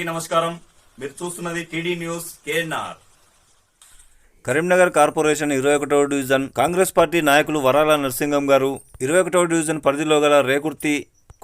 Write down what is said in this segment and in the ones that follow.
అందరికీ నమస్కారం. మీరు చూస్తున్నది TD news KNR. Karimnagar corporation 21వ డివిజన్ కాంగ్రెస్ పార్టీ నాయకులు వరాల నరసింగం గారు 21వ డివిజన్ పరిధిలో గల రేకుర్తి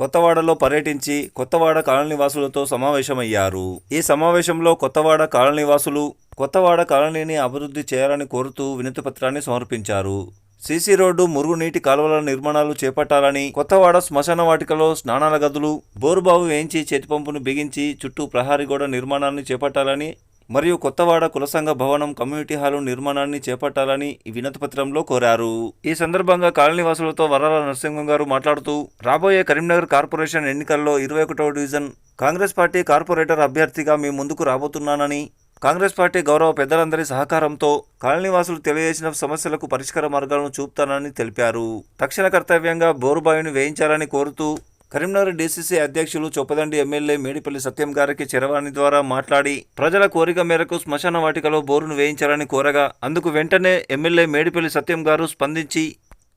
కొత్తవాడలో పర్యటించి కొత్తవాడ కాలనీవాసులతో సమావేశమయ్యారు. ఈ సమావేశంలో కొత్తవాడ కాలనీవాసులు కొత్తవాడ కాలనీని అభివృద్ధి చేయాలని కోరుతూ వినతిపత్రాన్ని సమర్పించారు. సీసీ రోడ్డు, మురుగునీటి కాలువల నిర్మాణాలు చేపట్టాలని, కొత్తవాడ శ్మశాన వాటికలో స్నానాల గదులు, బోరుబావు వేయించి చేతిపంపును బిగించి చుట్టూ ప్రహారీ గోడ నిర్మాణాన్ని చేపట్టాలని మరియు కొత్తవాడ కులసంఘ భవనం, కమ్యూనిటీ హాలు నిర్మాణాన్ని చేపట్టాలని ఈ వినతిపత్రంలో కోరారు. ఈ సందర్భంగా కాలనీవాసులతో వరాల నరసింహం గారు మాట్లాడుతూ, రాబోయే కరీంనగర్ కార్పొరేషన్ ఎన్నికల్లో 21వ డివిజన్ కాంగ్రెస్ పార్టీ కార్పొరేటర్ అభ్యర్థిగా మీ ముందుకు రాబోతున్నానని, కాంగ్రెస్ పార్టీ గౌరవ పెద్దలందరి సహకారంతో కాలనీవాసులు తెలియజేసిన సమస్యలకు పరిష్కార మార్గాలను చూపుతానని తెలిపారు. తక్షణ కర్తవ్యంగా బోరుబావిని వేయించాలని కోరుతూ కరీంనగర్ డీసీసీ అధ్యక్షులు చొప్పదండి ఎమ్మెల్యే మేడిపల్లి సత్యం గారికి చరవాణి ద్వారా మాట్లాడి ప్రజల కోరిక మేరకు శ్మశాన వాటికలో బోరును వేయించాలని కోరగా అందుకు వెంటనే ఎమ్మెల్యే మేడిపల్లి సత్యం గారు స్పందించి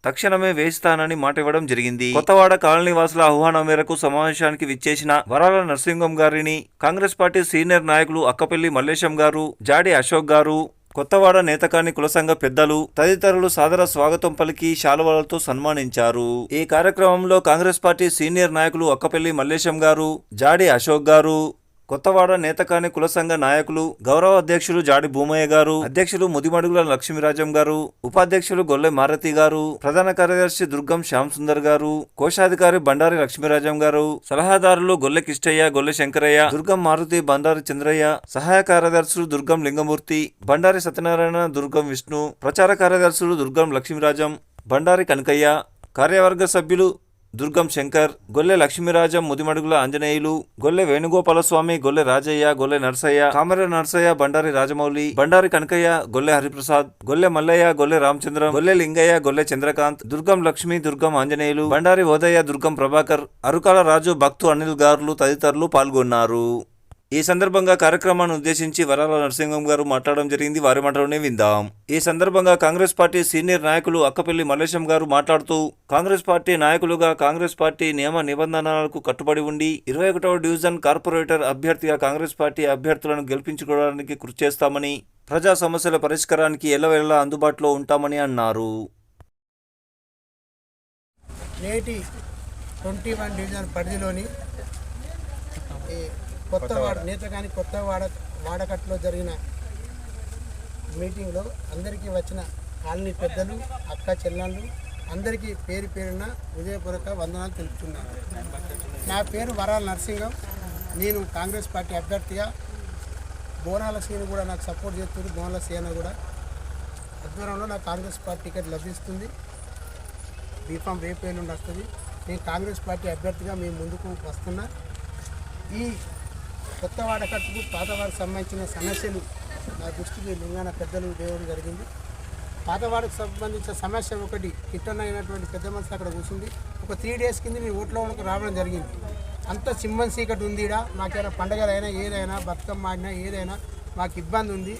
తక్షణమే వేయిస్తానని మాట ఇవ్వడం జరిగింది. కొత్తవాడ కాలనీవాసుల ఆహ్వానం మేరకు సమావేశానికి విచ్చేసిన వరాల నరసింహం గారిని కాంగ్రెస్ పార్టీ సీనియర్ నాయకులు అక్కపల్లి మల్లేశం గారు, జాడి అశోక్ గారు, కొత్తవాడ నేతకాని కులసంఘ పెద్దలు తదితరులు సాదర స్వాగతం పలికి శాలువాలతో సన్మానించారు. ఈ కార్యక్రమంలో కాంగ్రెస్ పార్టీ సీనియర్ నాయకులు అక్కపల్లి మల్లేశం గారు, జాడి అశోక్ గారు, కొత్తవాడ నేతకాని కులసంఘ నాయకులు గౌరవ అధ్యక్షులు జాడి భూమయ్య గారు, అధ్యక్షులు ముదిమడుగుల లక్ష్మీరాజం గారు, ఉపాధ్యక్షులు గొల్లె మారతి గారు, ప్రధాన కార్యదర్శి దుర్గం శ్యామ్ సుందర్ గారు, కోశాధికారి బండారి లక్ష్మీరాజం గారు, సలహాదారులు గొల్లె కిష్టయ్య, గొల్లె శంకరయ్య, దుర్గం మారుతి, బండారి చంద్రయ్య, సహాయ కార్యదర్శులు దుర్గం లింగమూర్తి, బండారి సత్యనారాయణ, దుర్గం విష్ణు, ప్రచార కార్యదర్శులు దుర్గం లక్ష్మీరాజం, బండారి కనకయ్య, కార్యవర్గ సభ్యులు దుర్గం శంకర్, గొల్లె లక్ష్మీరాజం, ముదిమడుగుల ఆంజనేయులు, గొల్లె వేణుగోపాలస్వామి, గొల్లె రాజయ్య, గొల్లె నర్సయ్య, కామర నర్సయ్య, బండారి రాజమౌళి, బండారి కనకయ్య, గొల్లె హరిప్రసాద్, గొల్లె మల్లయ్య, గొల్లె రామచంద్రం, గొల్లె లింగయ్య, గొల్లె చంద్రకాంత్, దుర్గం లక్ష్మి, దుర్గం ఆంజనేయులు, బండారి ఓదయ్య, దుర్గం ప్రభాకర్, అరుకాల రాజు, భక్తు అనిల్ గారులు తదితరులు పాల్గొన్నారు. ఈ సందర్భంగా కార్యక్రమాన్ని ఉద్దేశించి వరాల నరసింహం గారు మాట్లాడడం జరిగింది. వారి మాటలోనే విందాం. ఈ సందర్భంగా కాంగ్రెస్ పార్టీ సీనియర్ నాయకులు అక్కపల్లి మల్లేశం గారు మాట్లాడుతూ, కాంగ్రెస్ పార్టీ నాయకులుగా కాంగ్రెస్ పార్టీ నియమ నిబంధనలకు కట్టుబడి ఉండి 21వ డివిజన్ కార్పొరేటర్ అభ్యర్థిగా కాంగ్రెస్ పార్టీ అభ్యర్థులను గెలిపించుకోవడానికి కృషి చేస్తామని, ప్రజా సమస్యల పరిష్కారానికి ఎల్లవేళలా అందుబాటులో ఉంటామని అన్నారు. నేటి 21 డివిజన్ పరిధిలోని కొత్తవాడ నేతగాని కొత్తవాడ వాడకట్లో జరిగిన మీటింగ్లో అందరికీ వచ్చిన కాలనీ పెద్దలు, అక్క చెల్లెళ్ళు అందరికీ పేరు పేరున హృదయపూర్వక వందనాలు తెలుపుతున్నాను. నా పేరు వరాల నరసింగం. నేను కాంగ్రెస్ పార్టీ అభ్యర్థిగా బోనాల సీను కూడా నాకు సపోర్ట్ చేస్తుంది. బోనాల సీన కూడా ఆధ్వర్యంలో నాకు కాంగ్రెస్ పార్టీ టికెట్ లభిస్తుంది. బీఫామ్ రేపు నుండి వస్తుంది. నేను కాంగ్రెస్ పార్టీ అభ్యర్థిగా మేము ముందుకు వస్తున్నా. ఈ కొత్త వాడకట్టుకు పాతవాడకు సంబంధించిన సమస్యలు నా దృష్టికి లింగాన పెద్దలు దేవడం జరిగింది. పాతవాడకు సంబంధించిన సమస్య ఒకటి కిట్టన్ అయినటువంటి పెద్ద మనిషి అక్కడ కూర్చుంది. ఒక 3 డేస్ కింద మీ ఓట్లో రావడం జరిగింది. అంత సింబన్ సీకట్ ఉంది. మాకేమైనా పండగలైనా ఏదైనా బతుకమ్మ ఆడినా ఏదైనా మాకు ఇబ్బంది ఉంది.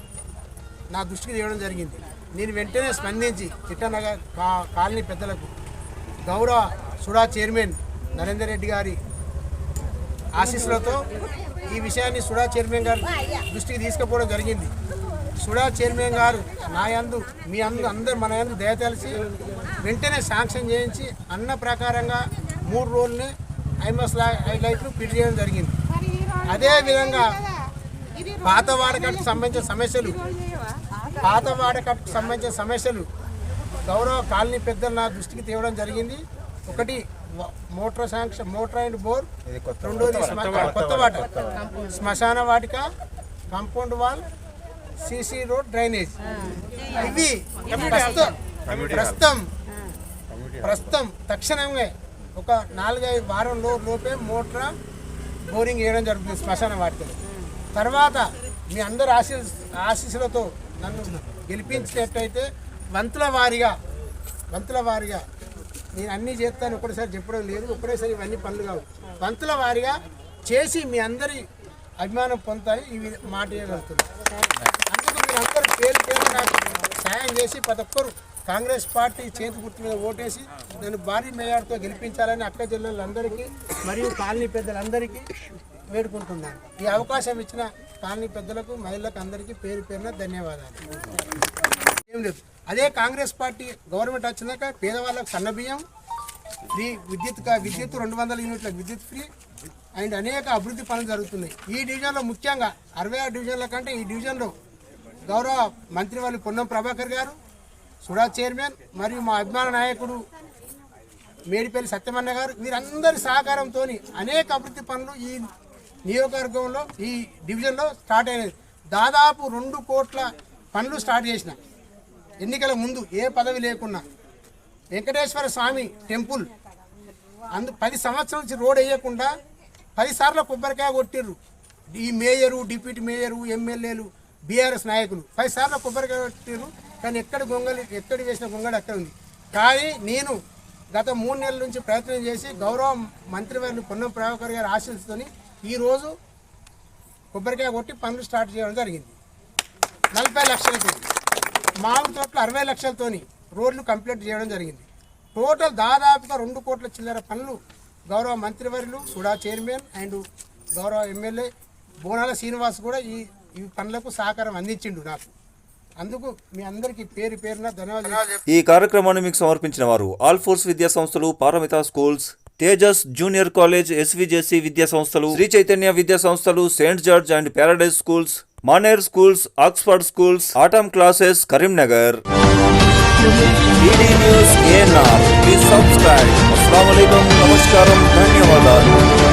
నా దృష్టికి తేవడం జరిగింది. నేను వెంటనే స్పందించి కిట్టనగర్ కాలనీ పెద్దలకు గౌరవ సుడా చైర్మన్ నరేందర్ రెడ్డి గారి ఆశీస్సులతో ఈ విషయాన్ని సుడా చైర్మన్ గారు దృష్టికి తీసుకుపోవడం జరిగింది. సుడా చైర్మన్ గారు నా యందు మీ అందరూ మన యందు దయ తెలిసి వెంటనే శాంక్షన్ చేయించి అన్న ప్రకారంగా 3 రోజుల్ని ఐమస్ లైట్లు ఫిట్ చేయడం జరిగింది. అదేవిధంగా పాత వాడకట్టుకు సంబంధించిన సమస్యలు గౌరవ కాలనీ పెద్దలు నా దృష్టికి తేవడం జరిగింది. ఒకటి మోటార్ అండ్ బోర్, రెండోది కొత్త వాటర్, శ్మశాన వాటిక, compound wall, CC road, drainage. ఇవి ప్రస్తుతం తక్షణంగా ఒక 4-5 వారం లోపే మోటార్ బోరింగ్ వేయడం జరుగుతుంది శ్మశాన వాటికలో. తర్వాత మీ అందరు ఆశీస్సులతో నన్ను గెలిపించినట్టయితే వంతుల వారీగా నేను అన్నీ చేస్తాను. ఒకటేసారి చెప్పడం లేదు. ఒకటేసారి ఇవన్నీ పనులు కావు. వంతుల వారీగా చేసి మీ అందరి అభిమానం పొందుతాయి. ఇవి మాట చేయగలుగుతుంది. అందుకు మీరు అందరూ పేరు నాకు సాయం చేసి ప్రతి ఒక్కరు కాంగ్రెస్ పార్టీ చేతి గుర్తు మీద ఓటేసి నన్ను భారీ మేయార్తో గెలిపించాలని అక్క చెల్లెళ్ళందరికీ మరియు కాలనీ పెద్దలందరికీ వేడుకుంటున్నాను. ఈ అవకాశం ఇచ్చిన కాలనీ పెద్దలకు, మహిళలకు అందరికీ పేరు పేరున ధన్యవాదాలు. ఏం లేదు, అదే కాంగ్రెస్ పార్టీ గవర్నమెంట్ వచ్చినాక పేదవాళ్ళకు సన్నబియ్యం ఫ్రీ, విద్యుత్ 200 యూనిట్లకు విద్యుత్ ఫ్రీ అండ్ అనేక అభివృద్ధి పనులు జరుగుతున్నాయి. ఈ డివిజన్లో ముఖ్యంగా 66 డివిజన్ల కంటే ఈ డివిజన్లో గౌరవ మంత్రివర్యులు పొన్నం ప్రభాకర్ గారు, సుడా చైర్మన్ మరియు మా అభిమాన నాయకుడు మేడిపల్లి సత్యమన్న గారు, వీరందరి సహకారంతో అనేక అభివృద్ధి పనులు ఈ నియోజకవర్గంలో, ఈ డివిజన్లో స్టార్ట్ అయినది. దాదాపు 2 కోట్ల పనులు స్టార్ట్ చేసిన ఎన్నికల ముందు, ఏ పదవి లేకున్నా. వెంకటేశ్వర స్వామి టెంపుల్ 10 సంవత్సరాల నుంచి రోడ్ వేయకుండా 10 సార్లు కొబ్బరికాయ కొట్టిర్రు. ఈ మేయరు, డిప్యూటీ మేయరు, ఎమ్మెల్యేలు, బీఆర్ఎస్ నాయకులు 10 సార్లు కొబ్బరికాయ కొట్టిర్రు. కానీ ఎక్కడి వేసిన గొంగళి అక్కడ ఉంది. కానీ నేను గత 3 నెలల నుంచి ప్రయత్నం చేసి గౌరవ మంత్రివర్యులు పొన్నం ప్రభాకర్ గారి ఆశీస్సుతోని ఈరోజు కొబ్బరికాయ కొట్టి పనులు స్టార్ట్ చేయడం జరిగింది. 40 లక్షలతో, మామిడి తోటలు 60 లక్షలతోని రోడ్లు కంప్లీట్ చేయడం జరిగింది. టోటల్ దాదాపుగా 2 కోట్ల చిల్లర పనులు గౌరవ మంత్రివర్యులు, సుడా చైర్మన్ అండ్ గౌరవ ఎమ్మెల్యే బోనాల శ్రీనివాస్ కూడా ఈ పనులకు సహకారం అందించిండు నాకు. అందుకు మీ అందరికీ పేరు పేరున ధన్యవాదాలు. ఈ కార్యక్రమాన్ని మీకు సమర్పించిన వారు ఆల్ ఫోర్స్ విద్యా సంస్థలు, Paramita schools, Tejas junior college, SVJC విద్యా సంస్థలు, శ్రీ చైతన్య విద్యా సంస్థలు, Saint George and Paradise schools, Maner schools, Oxford schools, atom classes, Karimnagar. DD News KNR. Please subscribe. Assalamu alaikum. Namaskaram. ధన్యవాదాలు.